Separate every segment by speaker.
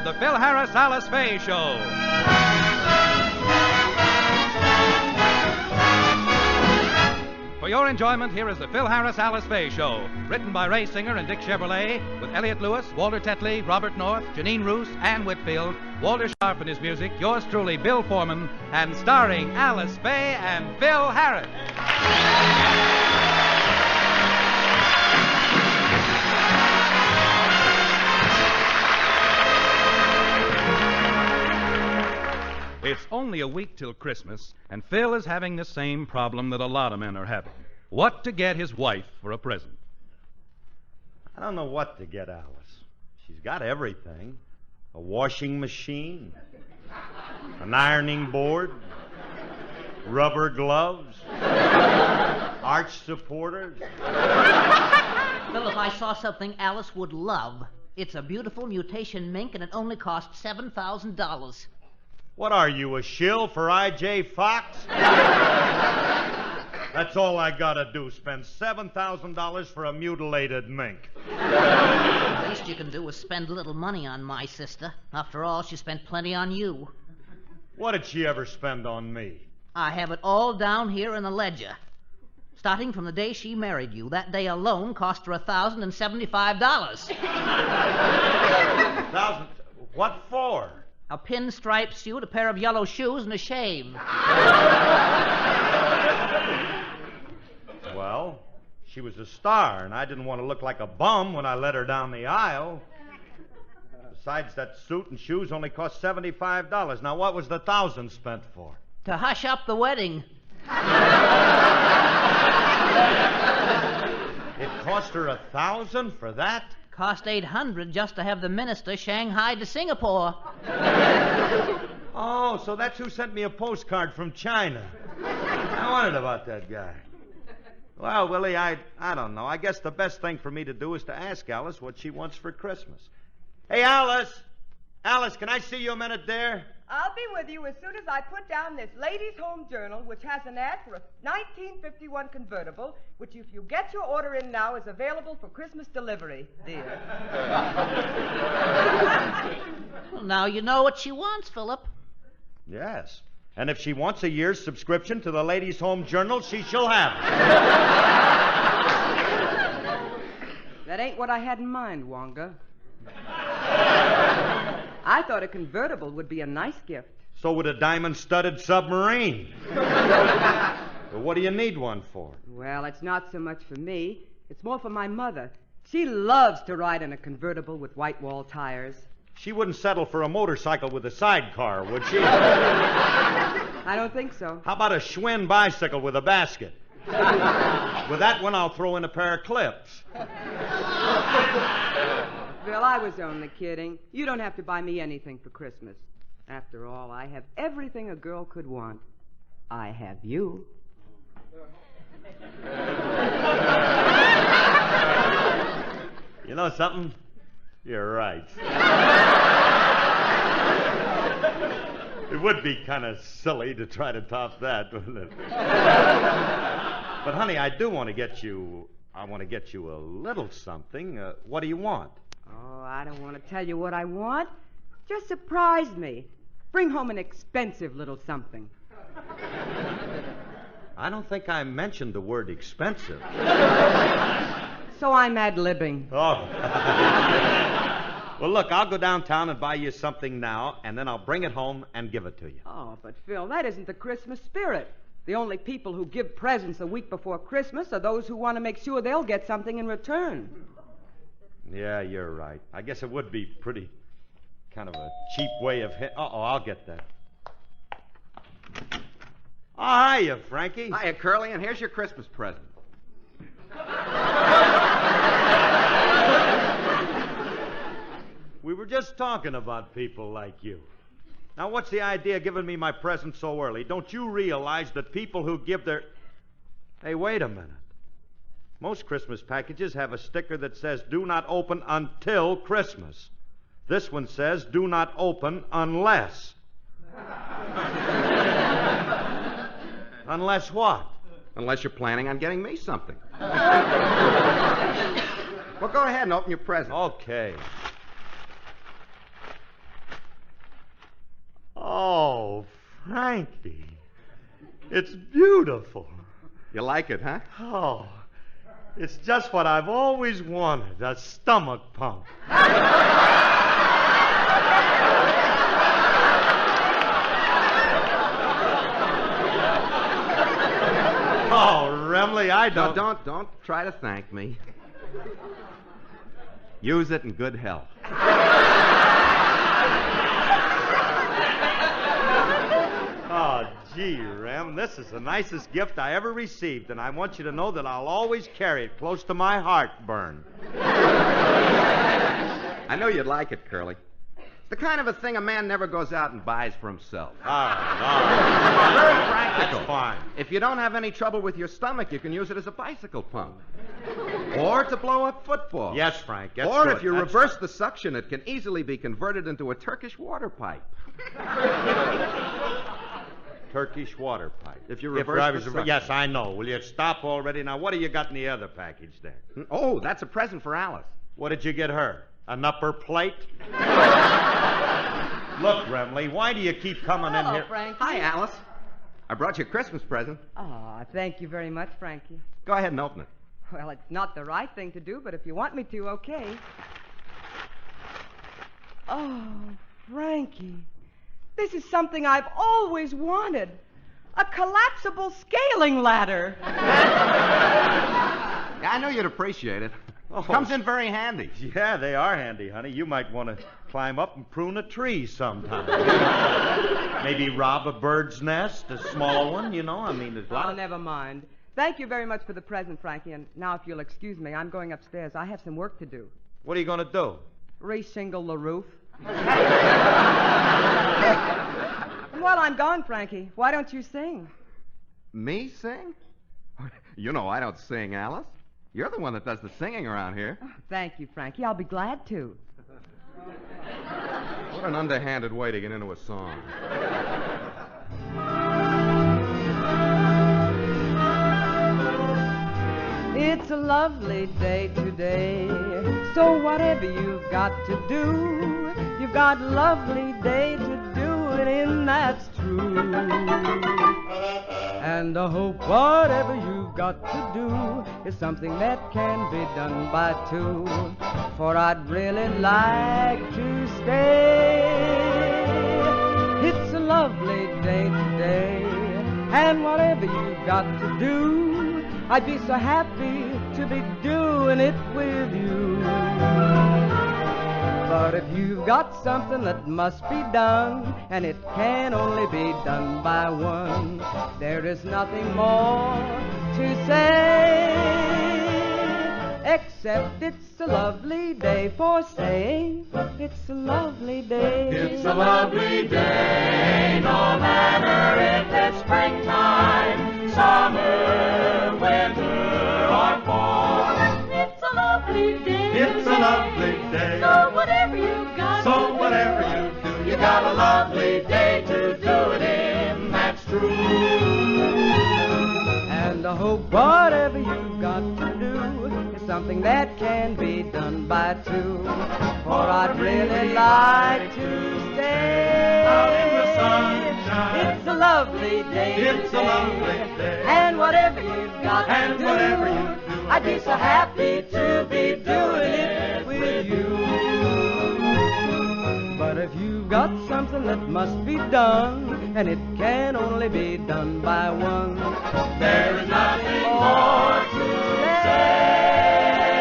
Speaker 1: the Phil Harris Alice Faye Show. For your enjoyment, here is the Phil Harris Alice Faye Show, written by Ray Singer and Dick Chevrolet, with Elliott Lewis, Walter Tetley, Robert North, Janine Roos, Ann Whitfield, Walter Sharp and his music, yours truly, Bill Foreman, and starring Alice Faye and Phil Harris. It's only a week till Christmas, and Phil is having the same problem that a lot of men are having. What to get his wife for a present?
Speaker 2: I don't know what to get Alice. She's got everything. A washing machine, an ironing board, rubber gloves, arch supporters.
Speaker 3: Philip, I saw something Alice would love. It's a beautiful mutation mink, and it only costs $7,000.
Speaker 2: What are you, a shill for I.J. Fox? That's all I gotta do, spend $7,000 for a mutilated mink.
Speaker 3: The least you can do is spend a little money on my sister. After all, she spent plenty on you.
Speaker 2: What did she ever spend on me?
Speaker 3: I have it all down here in the ledger. Starting from the day she married you, that day alone cost her $1,075.
Speaker 2: $1,000? What for?
Speaker 3: A pinstripe suit, a pair of yellow shoes, and a shave.
Speaker 2: Well, she was a star, and I didn't want to look like a bum when I led her down the aisle. Besides, that suit and shoes only cost $75. Now, what was the $1,000 spent for?
Speaker 3: To hush up the wedding.
Speaker 2: It cost her $1,000 for that?
Speaker 3: Cost $800 just to have the minister shanghaied to Singapore.
Speaker 2: Oh, so that's who sent me a postcard from China. I wondered about that guy. Well, Willie, I don't know. I guess the best thing for me to do is to ask Alice what she wants for Christmas. Hey, Alice! Alice, can I see you a minute there?
Speaker 4: I'll be with you as soon as I put down this Ladies' Home Journal, which has an ad for a 1951 convertible, which if you get your order in now is available for Christmas delivery, dear.
Speaker 3: Well, now you know what she wants, Philip.
Speaker 2: Yes. And if she wants a year's subscription to the Ladies' Home Journal, she shall have it.
Speaker 4: That ain't what I had in mind, Wonga. I thought a convertible would be a nice gift.
Speaker 2: So would a diamond-studded submarine. Well, what do you need one for?
Speaker 4: Well, it's not so much for me. It's more for my mother. She loves to ride in a convertible with white wall tires.
Speaker 2: She wouldn't settle for a motorcycle with a sidecar, would she?
Speaker 4: I don't think so.
Speaker 2: How about a Schwinn bicycle with a basket? With that one, I'll throw in a pair of clips.
Speaker 4: Bill, I was only kidding. You don't have to buy me anything for Christmas. After all, I have everything a girl could want. I have you.
Speaker 2: You know something? You're right. It would be kind of silly to try to top that, wouldn't it? But, honey, I do want to get you... I want to get you a little something. What do you want?
Speaker 4: Oh, I don't want to tell you what I want. Just surprise me. Bring home an expensive little something.
Speaker 2: I don't think I mentioned the word expensive.
Speaker 4: So I'm ad-libbing.
Speaker 2: Oh. Well, look, I'll go downtown and buy you something now, and then I'll bring it home and give it to you.
Speaker 4: Oh, but Phil, that isn't the Christmas spirit. The only people who give presents a week before Christmas are those who want to make sure they'll get something in return.
Speaker 2: Yeah, you're right. I guess it would be pretty kind of a cheap way of... I'll get that. Oh, hiya, Frankie.
Speaker 5: Hiya, Curly, and here's your Christmas present.
Speaker 2: We were just talking about people like you. Now, what's the idea of giving me my present so early? Don't you realize that people who give their... Hey, wait a minute. Most Christmas packages have a sticker that says, do not open until Christmas. This one says, do not open unless. Unless what?
Speaker 5: Unless you're planning on getting me something. Well, go ahead and open your present.
Speaker 2: Okay. Frankie, it's beautiful.
Speaker 5: You like it, huh?
Speaker 2: Oh, it's just what I've always wanted, a stomach pump. Oh, Remley, I don't...
Speaker 5: Don't try to thank me. Use it in good health.
Speaker 2: Oh, gee, Rem, this is the nicest gift I ever received, and I want you to know that I'll always carry it close to my heartburn.
Speaker 5: I know you'd like it, Curly. It's the kind of a thing a man never goes out and buys for himself.
Speaker 2: All right.
Speaker 5: Very practical.
Speaker 2: That's fine.
Speaker 5: If you don't have any trouble with your stomach, you can use it as a bicycle pump. Or to blow up footballs.
Speaker 2: Yes, Frank, that's
Speaker 5: Or
Speaker 2: good.
Speaker 5: if you
Speaker 2: That's-
Speaker 5: reverse the suction, it can easily be converted into a Turkish water pipe.
Speaker 2: Turkish water pipe.
Speaker 5: If you reverse the suction.
Speaker 2: Yes, I know. Will you stop already? Now, what do you got in the other package there?
Speaker 5: Oh, that's a present for Alice.
Speaker 2: What did you get her? An upper plate? Look, Remley, why do you keep coming in
Speaker 6: Hello,
Speaker 2: here?
Speaker 6: Frankie.
Speaker 5: Hi, Alice. I brought you a Christmas present.
Speaker 6: Oh, thank you very much, Frankie.
Speaker 5: Go ahead and open it.
Speaker 6: Well, it's not the right thing to do, but if you want me to, okay. Oh, Frankie, this is something I've always wanted. A collapsible scaling ladder.
Speaker 5: Yeah, I know you'd appreciate it.
Speaker 2: Oh.
Speaker 5: Comes in very handy.
Speaker 2: Yeah, they are handy, honey. You might want to climb up and prune a tree sometime. Maybe rob a bird's nest, a small one, you know. I mean, there's a lot
Speaker 6: Oh,
Speaker 2: of...
Speaker 6: never mind. Thank you very much for the present, Frankie. And now, if you'll excuse me, I'm going upstairs. I have some work to do.
Speaker 2: What are you going to do?
Speaker 6: Reshingle the roof. And while I'm gone, Frankie, why don't you sing?
Speaker 5: Me sing? You know I don't sing, Alice. You're the one that does the singing around here.
Speaker 6: Oh, thank you, Frankie. I'll be glad to.
Speaker 5: What an underhanded way to get into a song.
Speaker 6: It's a lovely day today, so whatever you've got to do, you've got a lovely day to do it in, that's true. And I hope whatever you've got to do is something that can be done by two, for I'd really like to stay. It's a lovely day today, and whatever you've got to do, I'd be so happy to be doing it with you. But if you've got something that must be done, and it can only be done by one, there is nothing more to say, except it's a lovely day for saying it's a lovely day.
Speaker 7: It's a lovely day, no matter if it's springtime, summer, winter, or fall. It's a lovely day.
Speaker 2: It's a lovely day.
Speaker 7: So whatever you got,
Speaker 2: So whatever you do,
Speaker 7: you got a lovely day to do it in. That's true.
Speaker 6: And I hope whatever you've got to do is something that can be done by two, for I'd really like to stay
Speaker 2: out in the sunshine.
Speaker 6: It's a lovely day
Speaker 2: It's a
Speaker 6: today.
Speaker 2: lovely day.
Speaker 6: And whatever you've got
Speaker 2: And
Speaker 6: to do,
Speaker 2: whatever you do,
Speaker 6: I'd be so happy to be doing it with you. But if you've got something that must be done, and it can only be done by one,
Speaker 7: There is nothing more to
Speaker 6: say,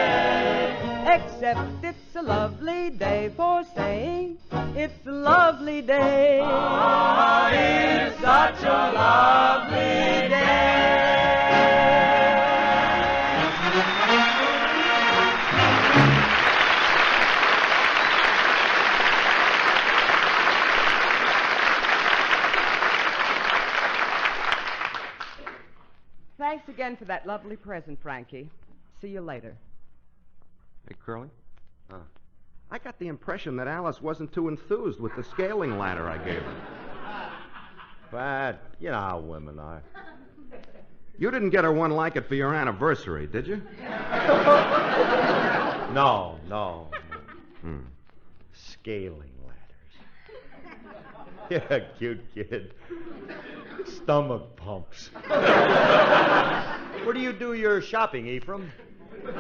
Speaker 6: except it's a lovely day for saying it's a lovely day.
Speaker 7: Ah, it's such a lovely day.
Speaker 6: Thanks again for that lovely present, Frankie. See you later.
Speaker 5: Hey, Curly? I got the impression that Alice wasn't too enthused with the scaling ladder I gave her.
Speaker 2: But, you know how women are.
Speaker 5: You didn't get her one like it for your anniversary, did you?
Speaker 2: No. Scaling ladders. You're a cute kid. Stomach pumps. Where do you do your shopping, Ephraim?
Speaker 5: A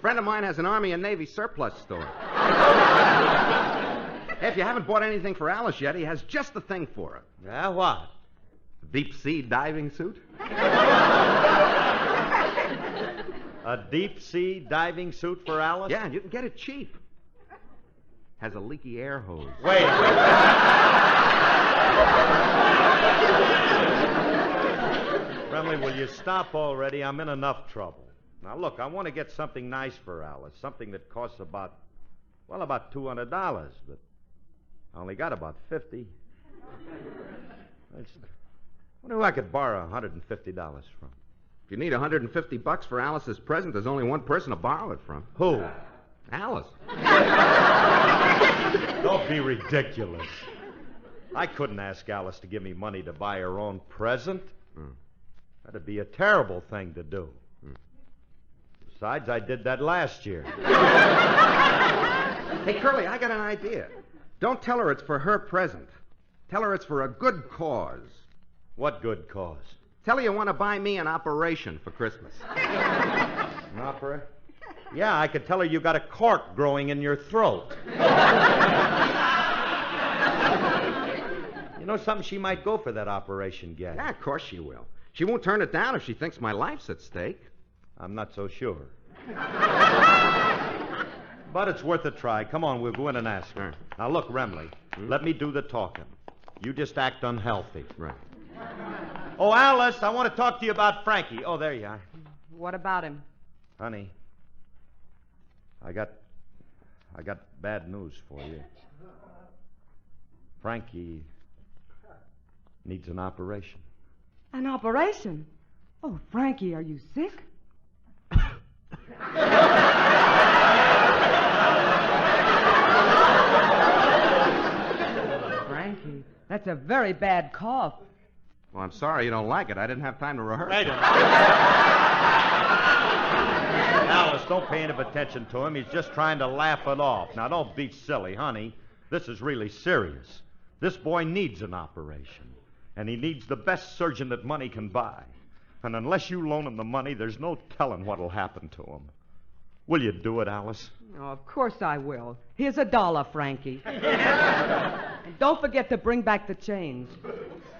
Speaker 5: friend of mine has an Army and Navy surplus store. If you haven't bought anything for Alice yet, he has just the thing for her.
Speaker 2: Yeah, what?
Speaker 5: Deep sea diving suit?
Speaker 2: A deep sea diving suit for Alice?
Speaker 5: Yeah, and you can get it cheap. Has a leaky air hose.
Speaker 2: Wait. Remley, will you stop already? I'm in enough trouble. Now, look, I want to get something nice for Alice, something that costs about $200, but I only got about 50. I wonder who I could borrow $150 from.
Speaker 5: If you need $150 for Alice's present, there's only one person to borrow it from.
Speaker 2: Who?
Speaker 5: Alice.
Speaker 2: Don't be ridiculous. I couldn't ask Alice to give me money to buy her own present. That'd be a terrible thing to do. Besides, I did that last year.
Speaker 5: Hey, Curly, I got an idea. Don't tell her it's for her present. Tell her it's for a good cause.
Speaker 2: What good cause?
Speaker 5: Tell her you want to buy me an operation for Christmas.
Speaker 2: An opera? Yeah, I could tell her you got a cork growing in your throat. You know something? She might go for that operation, Gag.
Speaker 5: Yeah, of course she will. She won't turn it down if she thinks my life's at stake.
Speaker 2: I'm not so sure. But it's worth a try. Come on, we'll go in and ask her. Now, look, Remley, let me do the talking. You just act unhealthy.
Speaker 5: Right.
Speaker 2: Oh, Alice, I want to talk to you about Frankie. Oh, there you are.
Speaker 4: What about him?
Speaker 2: Honey, I got bad news for you. Frankie needs an operation.
Speaker 4: An operation? Oh, Frankie, are you sick? Frankie, that's a very bad cough.
Speaker 5: Well, I'm sorry you don't like it. I didn't have time to rehearse.
Speaker 2: Wait a minute. Alice, don't pay any attention to him. He's just trying to laugh it off. Now, don't be silly, honey. This is really serious. This boy needs an operation, and he needs the best surgeon that money can buy. And unless you loan him the money, there's no telling what'll happen to him. Will you do it, Alice?
Speaker 4: Oh, of course I will. Here's $1, Frankie. And don't forget to bring back the change.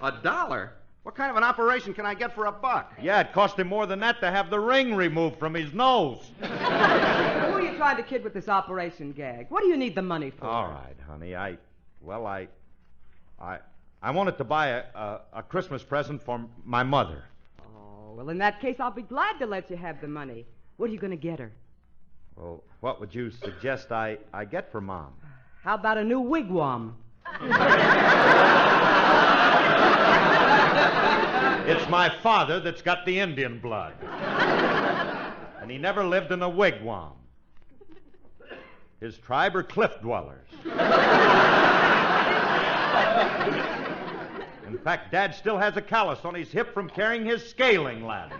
Speaker 5: $1? What kind of an operation can I get for $1?
Speaker 2: Yeah, it cost him more than that to have the ring removed from his nose.
Speaker 4: Who are you trying to kid with this operation, Gag? What do you need the money for?
Speaker 2: All right, honey. I wanted to buy a Christmas present for my mother.
Speaker 4: Oh, well, in that case, I'll be glad to let you have the money. What are you going to get her?
Speaker 2: Well, what would you suggest I get for Mom?
Speaker 4: How about a new wigwam?
Speaker 2: It's my father that's got the Indian blood. And he never lived in a wigwam. His tribe are cliff dwellers. In fact, Dad still has a callus on his hip from carrying his scaling ladder.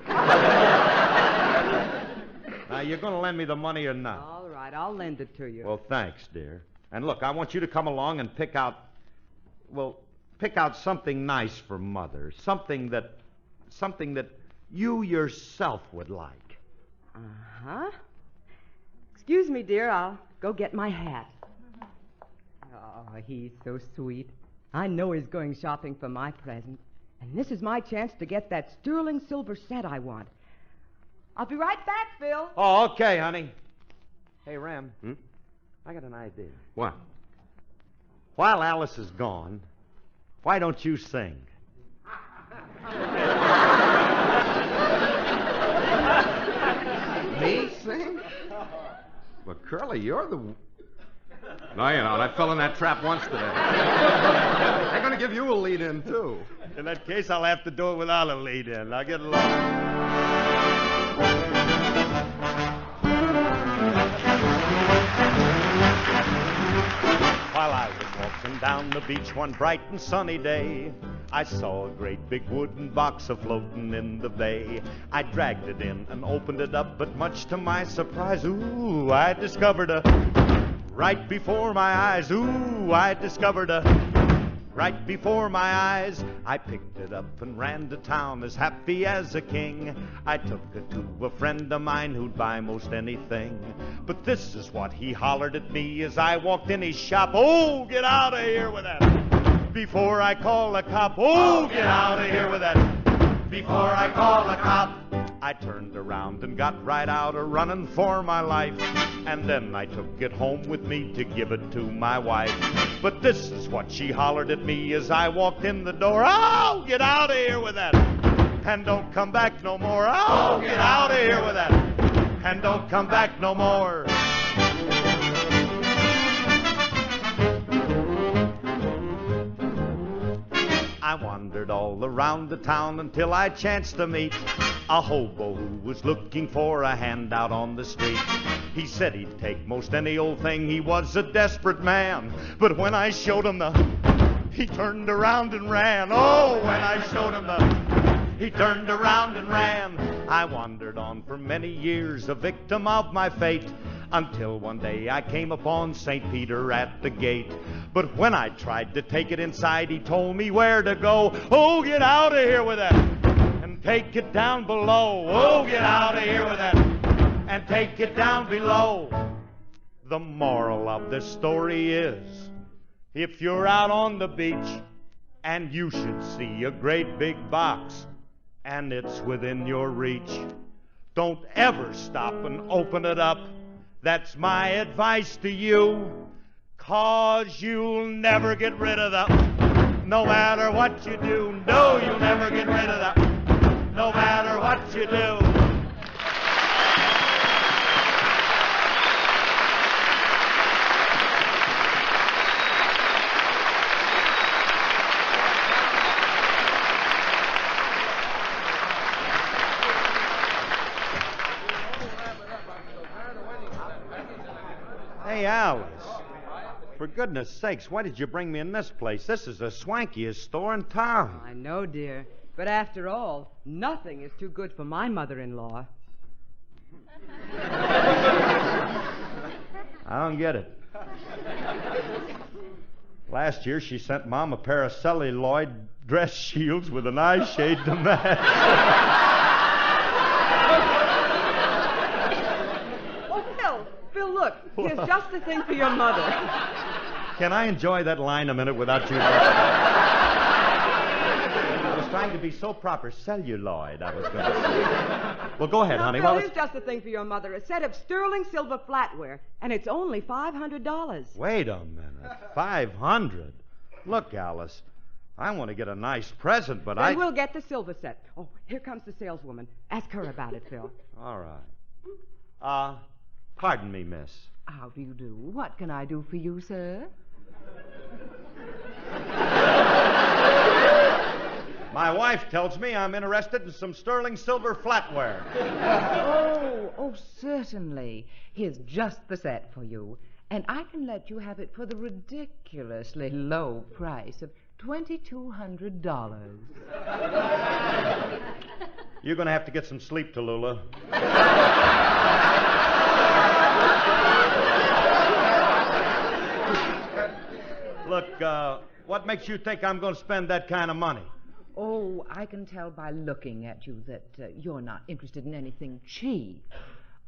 Speaker 2: Now, you're going to lend me the money or not?
Speaker 4: All right, I'll lend it to you.
Speaker 2: Well, thanks, dear. And look, I want you to come along and pick out something nice for Mother. Something that you yourself would like.
Speaker 4: Uh-huh. Excuse me, dear. I'll go get my hat. Oh, he's so sweet. I know he's going shopping for my present. And this is my chance to get that sterling silver set I want. I'll be right back, Phil.
Speaker 2: Oh, okay, honey. Hey, Ram. I got an idea.
Speaker 5: What?
Speaker 2: While Alice is gone, why don't you sing?
Speaker 5: Me sing? Well, Curly, you're the... No, you don't. I fell in that trap once today. I'm going to give you a lead-in, too.
Speaker 2: In that case, I'll have to do it without a lead-in. I'll get along. While I was walking down the beach one bright and sunny day, I saw a great big wooden box a-floating in the bay. I dragged it in and opened it up, but much to my surprise, ooh, I discovered right before my eyes, ooh, I discovered right before my eyes. I picked it up and ran to town as happy as a king. I took it to a friend of mine who'd buy most anything. But this is what he hollered at me as I walked in his shop. Oh, get out of here with that before I call the cop. Oh, get out of here with that before I call the cop. I turned around and got right out a running for my life. And then I took it home with me to give it to my wife. But this is what she hollered at me as I walked in the door. Oh, get out of here with that and don't come back no more. Oh, get out of here with that and don't come back no more. I wandered all around the town until I chanced to meet a hobo who was looking for a handout on the street. He said he'd take most any old thing. He was a desperate man. But when I showed him he turned around and ran. Oh, when I showed him he turned around and ran. I wandered on for many years, a victim of my fate, until one day I came upon St. Peter at the gate. But when I tried to take it inside, he told me where to go. Oh, get out of here with that and take it down below. Oh, get out of here with that and take it down below. The moral of this story is, if you're out on the beach and you should see a great big box and it's within your reach, don't ever stop and open it up. That's my advice to you, 'cause you'll never get rid of them, no matter what you do. No, you'll never get rid of them, no matter what you do. Hey, Alice, for goodness sakes, why did you bring me in this place? This is the swankiest store in town.
Speaker 4: I know, dear. But after all, nothing is too good for my mother-in-law.
Speaker 2: I don't get it. Last year, she sent Mom a pair of celluloid dress shields with an eye shade to match.
Speaker 4: Phil, look, here's just the thing for your mother.
Speaker 2: Can I enjoy that line a minute without you? I was trying to be so proper. Celluloid, I was going to say. Well, go ahead, honey.
Speaker 4: Phil, here's just the thing for your mother. A set of sterling silver flatware, and it's only $500.
Speaker 2: Wait a minute. $500? Look, Alice, I want to get a nice present, but
Speaker 4: Then we'll get the silver set. Oh, here comes the saleswoman. Ask her about it, Phil.
Speaker 2: All right. Pardon me, miss.
Speaker 8: How do you do? What can I do for you, sir?
Speaker 2: My wife tells me I'm interested in some sterling silver flatware.
Speaker 8: Oh, certainly. Here's just the set for you. And I can let you have it for the ridiculously low price of $2,200.
Speaker 2: You're going to have to get some sleep, Tallulah. Look, what makes you think I'm going to spend that kind of money?
Speaker 8: Oh, I can tell by looking at you that you're not interested in anything cheap.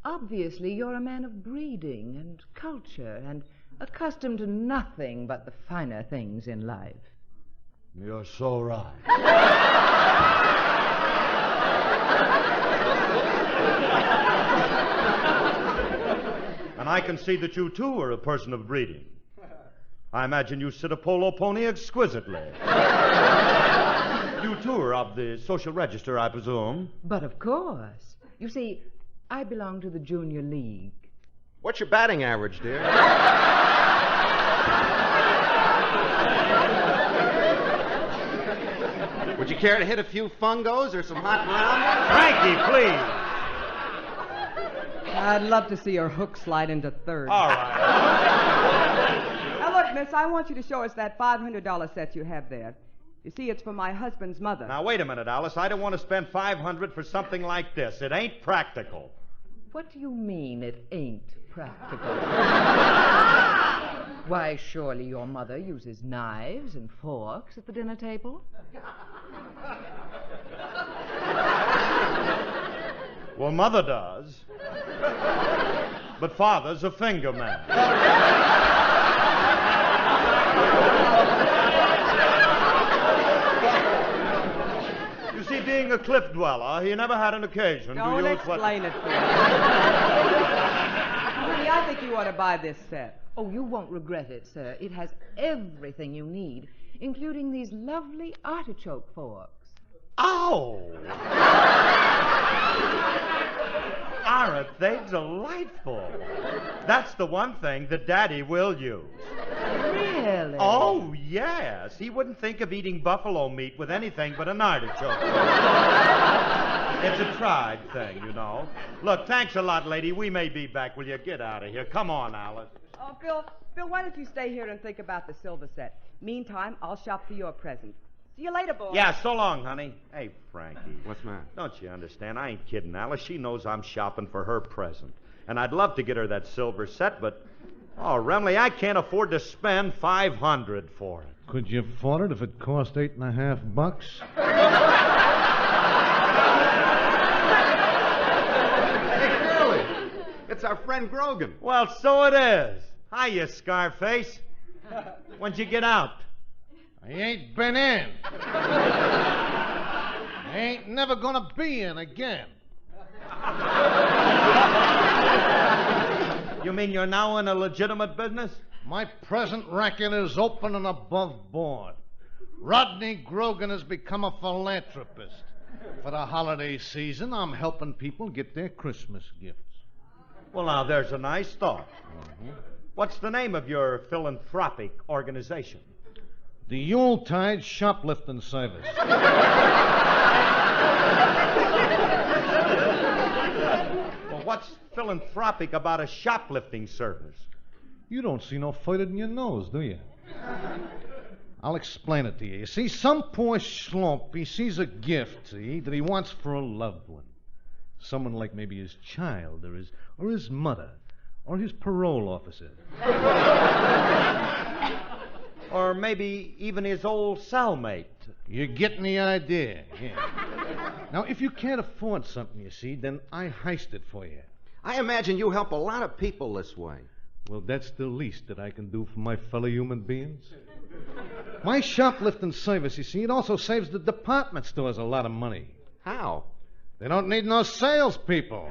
Speaker 8: Obviously, you're a man of breeding and culture and accustomed to nothing but the finer things in life.
Speaker 2: You're so right. And I can see that you, too, are a person of breeding. I imagine you sit a polo pony exquisitely. You, too, are of the social register, I presume.
Speaker 8: But of course. You see, I belong to the junior league.
Speaker 5: What's your batting average, dear? Would you care to hit a few fungos or some hot ground?
Speaker 2: Frankie, please.
Speaker 4: I'd love to see her hook slide into third.
Speaker 2: All right.
Speaker 4: Now, look, miss, I want you to show us that $500 set you have there. You see, it's for my husband's mother.
Speaker 2: Now, wait a minute, Alice. I don't want to spend $500 for something like this. It ain't practical.
Speaker 8: What do you mean it ain't practical. Why, surely your mother uses knives and forks at the dinner table?
Speaker 2: Well, Mother does. But Father's a finger man. You see, being a cliff dweller, he never had an occasion
Speaker 4: Don't
Speaker 2: to use
Speaker 4: explain it to me. Honey, I think you ought to buy this set.
Speaker 8: Oh, you won't regret it, sir. It has everything you need, including these lovely artichoke forks.
Speaker 2: Ow! Aren't they delightful? That's the one thing that Daddy will use.
Speaker 8: Really?
Speaker 2: Oh, yes. He wouldn't think of eating buffalo meat with anything but an artichoke. It's a tried thing, you know. Look, thanks a lot, lady. We may be back. Will you get out of here? Come on, Alice.
Speaker 4: Oh, Phil, why don't you stay here and think about the silver set? Meantime, I'll shop for your present. See you later, boy.
Speaker 2: Yeah, so long, honey. Hey, Frankie.
Speaker 5: What's the matter?
Speaker 2: Don't you understand? I ain't kidding, Alice. She knows I'm shopping for her present. And I'd love to get her that silver set, but... Oh, Remley, I can't afford to spend $500 for it.
Speaker 9: Could you afford it if it cost $8.50?
Speaker 5: Hey, Curly! It's our friend Grogan.
Speaker 2: Well, so it is. Hiya, Scarface. When'd you get out?
Speaker 9: I ain't been in. I ain't never gonna be in again.
Speaker 2: You mean you're now in a legitimate business?
Speaker 9: My present racket is open and above board. Rodney Grogan has become a philanthropist. For the holiday season, I'm helping people get their Christmas gifts.
Speaker 2: Well, now, there's a nice thought. What's the name of your philanthropic organization?
Speaker 9: The Yuletide Shoplifting Service.
Speaker 2: Well, what's philanthropic about a shoplifting service?
Speaker 9: You don't see no further than your nose, do you? I'll explain it to you. You see, some poor schlump, he sees a gift, see, that he wants for a loved one. Someone like maybe his child or his mother or his parole officer.
Speaker 2: Or maybe even his old cellmate.
Speaker 9: You're getting the idea, yeah. Now, if you can't afford something, you see, then I heist it for you.
Speaker 5: I imagine you help a lot of people this way.
Speaker 9: Well, that's the least that I can do for my fellow human beings. My shoplifting service, you see, it also saves the department stores a lot of money.
Speaker 5: How?
Speaker 9: They don't need no salespeople.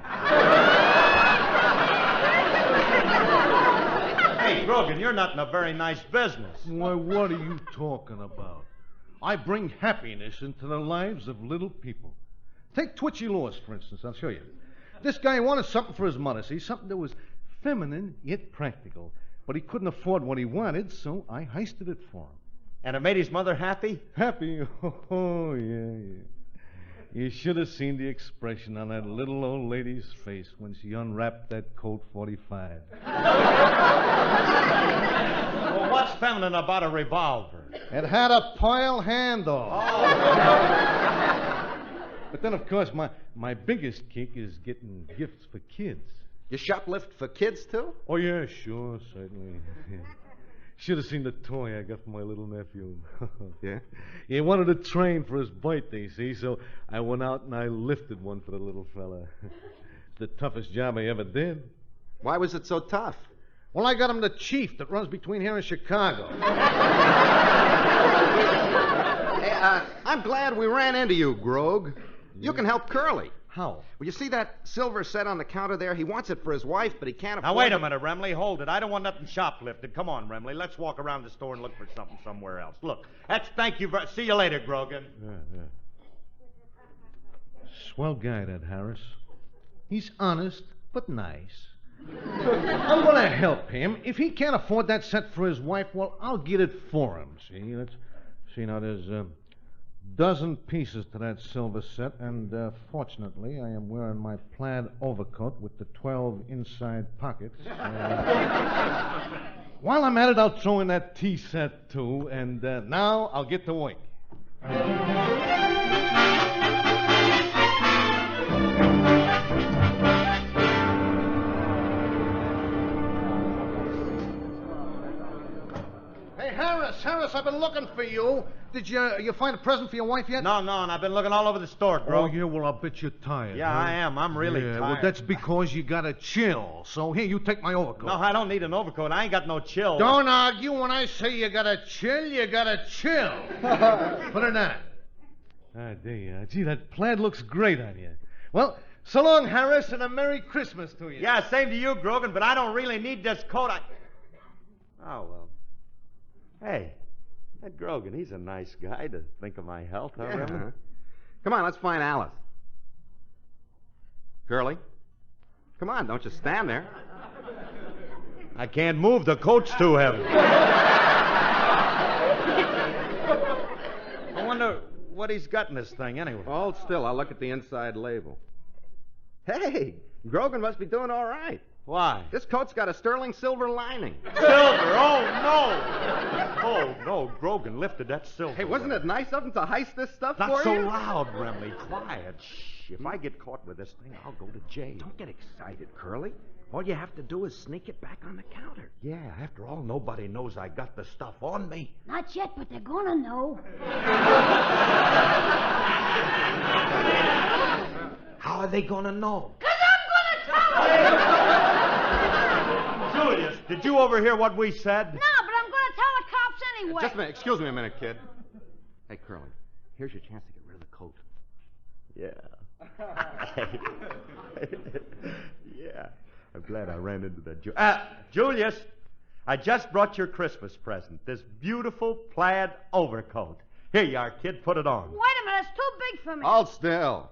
Speaker 2: Hey, Grogan, you're not in a very nice business.
Speaker 9: Why, what are you talking about? I bring happiness into the lives of little people. Take Twitchy Lewis, for instance. I'll show you. This guy wanted something for his mother, see, something that was feminine yet practical. But he couldn't afford what he wanted, so I heisted it for him.
Speaker 2: And it made his mother happy?
Speaker 9: Happy? Oh, yeah. You should have seen the expression on that little old lady's face when she unwrapped that Colt 45.
Speaker 2: Well, what's feminine about a revolver?
Speaker 9: It had a pile handle.
Speaker 2: Oh.
Speaker 9: But then, of course, my biggest kick is getting gifts for kids.
Speaker 5: You shoplift for kids, too?
Speaker 9: Oh, yeah, sure, certainly. Should have seen the toy I got for my little nephew.
Speaker 5: Yeah?
Speaker 9: He wanted a train for his birthday, see? So I went out and I lifted one for the little fella. The toughest job I ever did.
Speaker 5: Why was it so tough?
Speaker 9: Well, I got him the Chief that runs between here and Chicago.
Speaker 5: Hey, I'm glad we ran into you, Grog. You can help Curly.
Speaker 9: How?
Speaker 5: Well, you see that silver set on the counter there? He wants it for his wife, but he can't afford it.
Speaker 2: Now, wait a minute, Remley. Hold it. I don't want nothing shoplifted. Come on, Remley. Let's walk around the store and look for something somewhere else. Look, thank you. See you later, Grogan.
Speaker 9: Yeah. Swell guy, that Harris. He's honest, but nice. I'm going to help him. If he can't afford that set for his wife, well, I'll get it for him. See? Let's see. Now, there's a dozen pieces to that silver set, and fortunately, I am wearing my plaid overcoat with the 12 inside pockets. While I'm at it, I'll throw in that tea set, too, and now I'll get to work. Hey, Harris, I've been looking for you. Did you find a present for your wife yet?
Speaker 2: No, and I've been looking all over the store,
Speaker 9: Oh,
Speaker 2: Grog.
Speaker 9: yeah, well, I'll bet you're tired.
Speaker 2: Yeah,
Speaker 9: huh?
Speaker 2: I am. I'm really
Speaker 9: yeah,
Speaker 2: tired.
Speaker 9: well, that's because you gotta chill. So here, you take my overcoat.
Speaker 2: No, I don't need an overcoat. I ain't got no chill.
Speaker 9: Don't argue when I say you gotta chill, you gotta chill. Put it on. Ah, there you are. Gee, that plaid looks great on you. Well, so long, Harris, and a Merry Christmas to you.
Speaker 2: Yeah, same to you, Grogan, but I don't really need this coat. Oh, well. Hey, that Grogan, he's a nice guy to think of my health, huh, Remy?
Speaker 5: Come on, let's find Alice. Curly, come on, don't just stand there.
Speaker 2: I can't move. The coat's too heavy. I wonder what he's got in this thing, anyway.
Speaker 5: Hold still, I'll look at the inside label. Hey, Grogan must be doing all right.
Speaker 2: Why?
Speaker 5: This coat's got a sterling silver lining.
Speaker 2: Silver? Oh, no. Oh, no. Grogan lifted that silver.
Speaker 5: Hey, wasn't it nice of him to heist this stuff
Speaker 2: Not
Speaker 5: for
Speaker 2: so
Speaker 5: you?
Speaker 2: loud, Remley. Quiet. Shh. If I get caught with this thing, I'll go to jail.
Speaker 10: Don't get excited, Curly. All you have to do is sneak it back on the counter.
Speaker 2: Yeah, after all, nobody knows I got the stuff on me.
Speaker 11: Not yet, but they're gonna know.
Speaker 10: How are they gonna know?
Speaker 11: 'Cause I'm gonna tell them!
Speaker 2: Julius, did you overhear what we said?
Speaker 11: No, but I'm gonna tell the cops anyway.
Speaker 5: Just a minute. Excuse me a minute, kid. Hey, Curly, here's your chance to get rid of the coat.
Speaker 2: Yeah. Yeah. I'm glad I ran into that. Julius, I just brought your Christmas present. This beautiful plaid overcoat. Here you are, kid. Put it on.
Speaker 11: Wait a minute, it's too big for me.
Speaker 5: Hold still.